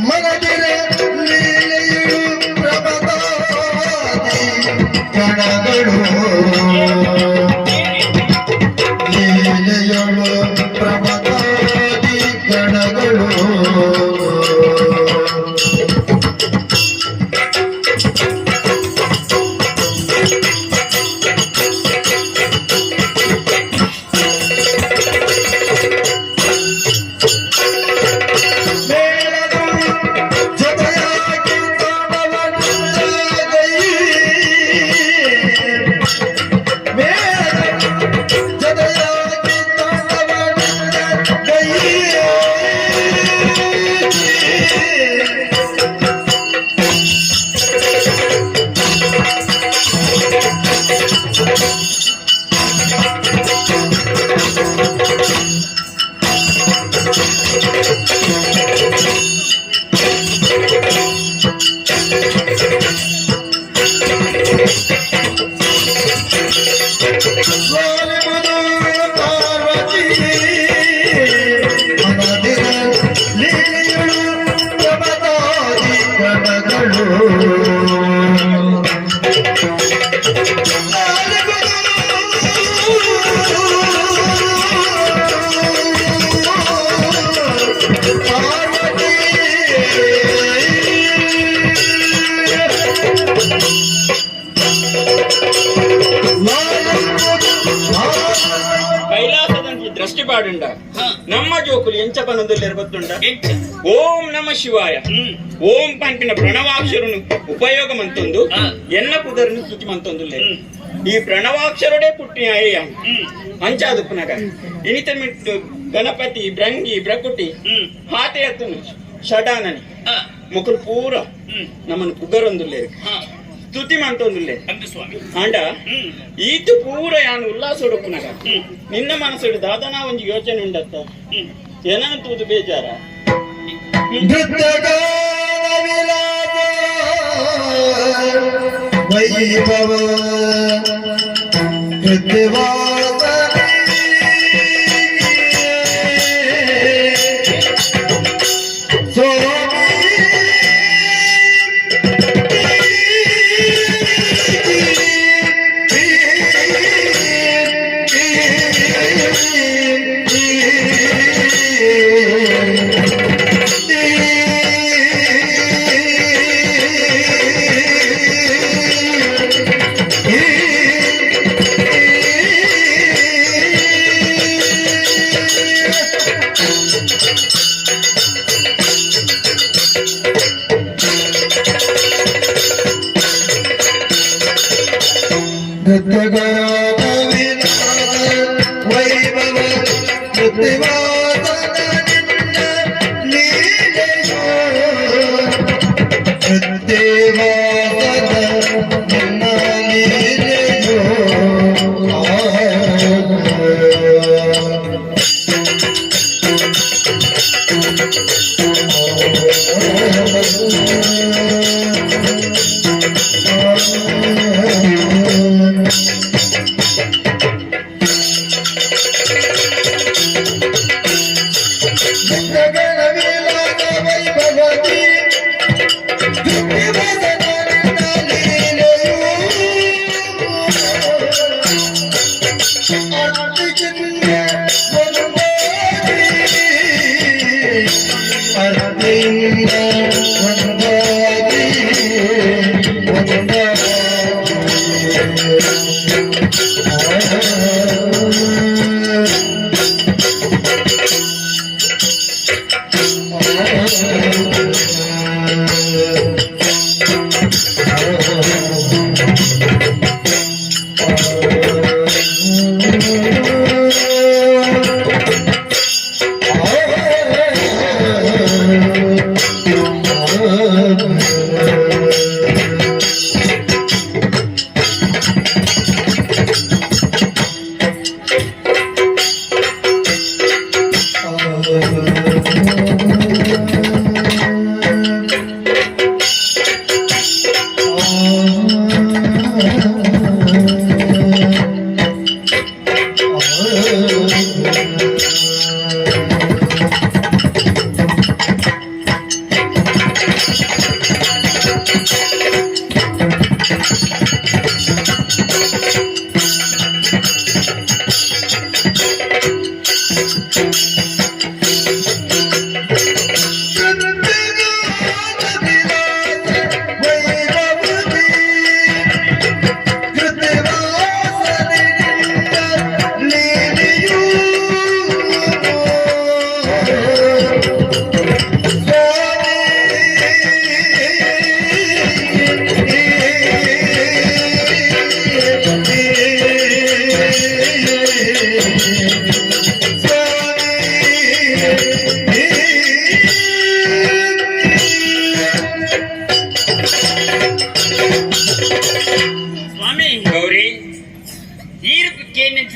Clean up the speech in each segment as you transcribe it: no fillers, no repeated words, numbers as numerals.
ಮನದಿರೆ ಲೀಲೆಯು ಪ್ರಮದಾದಿ ಗಣಗಳು ಲೀಲೆಯಳು ಪ್ರಮದಾದಿ ಗಣಗಳು ದೃಷ್ಟಿಪಾಡುಂಡ ನಮ್ಮ ಜೋಕುಲು ಎಂಚ ಪನದಲ್ಲಿ ಗೊತ್ತುಂಡ ಓಂ ನಮ ಶಿವಾಯ ಓಂ ಪಂಪಿನ ಪ್ರಣವಾಕ್ಷರನು ಉಪಯೋಗ ಮಂತೊಂದು ಎನ್ನ ಪುದರನು ಸ್ತುತಿ ಮಂತೊಂದು ಈ ಪ್ರಣವಾಕ್ಷರಡೆ ಪುಟ್ಟಿನ ಅಯ್ಯ ಅಂಚಾದು ಪುನಗ ಇನಿತ ಮಿಟ್ಟು ಗಣಪತಿ ಬ್ರಂಗಿ ಬ್ರಕುಟಿ ಹಾತೆ ಹತ್ತುನು ಷಡಾನನಿ ಮುಕುಲ್ ಪೂರ ನಮ್ಮನ್ನು ಪುಗರೊಂದುಲ್ಲೆ ಸ್ತುತಿ ಮಂತೊಂದುಲ್ಲೆ ಅಂಡ ಈತು ಪೂರ ಯಾನು ಉಲ್ಲಾಸೋಡು ಪುನಗ ನಿನ್ನ ಮನಸ್ಸು ದಾದನ ಒಂದು ಯೋಚನೆ ಉಂಡತ್ತ ಏನಂತುದು ಬೇಜಾರ ವೈಭವ ವೈಭವ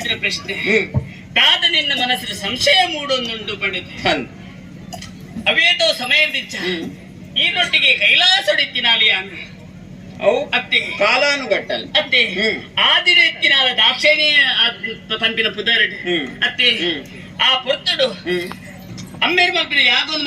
ಕೇಳುತ್ತಿದ್ದ ಪ್ರಶ್ನೆ ಕಾದ ನಿನ್ನ ಮನಸ್ಸಿನ ಸಂಶಯ ಮೂಡೊಂದುಂಟು ಪಡೆದು ಅವೇತೋ ಸಮಯದಿಚ್ಚ ಈರೊಟ್ಟಿಗೆ ಕೈಲಾಸೊಡೆತ್ತಿನಾಲಿ ಅಂಗ ಅವು ಅತ್ತೆ ಕಾಲಾನುಗಟ್ಟಲೆ ಅತ್ತೆ ಆದಿನ ಎತ್ತಿನಾದ ದಾಕ್ಷಿಣಿ ಪಂಪಿನ ಪುದರಡು ಅತ್ತೆ ಆ ಪೊತ್ತಡು ಅಮ್ಮೇರು ಮಲ್ಪಿನ ಯಾಗೊಂದು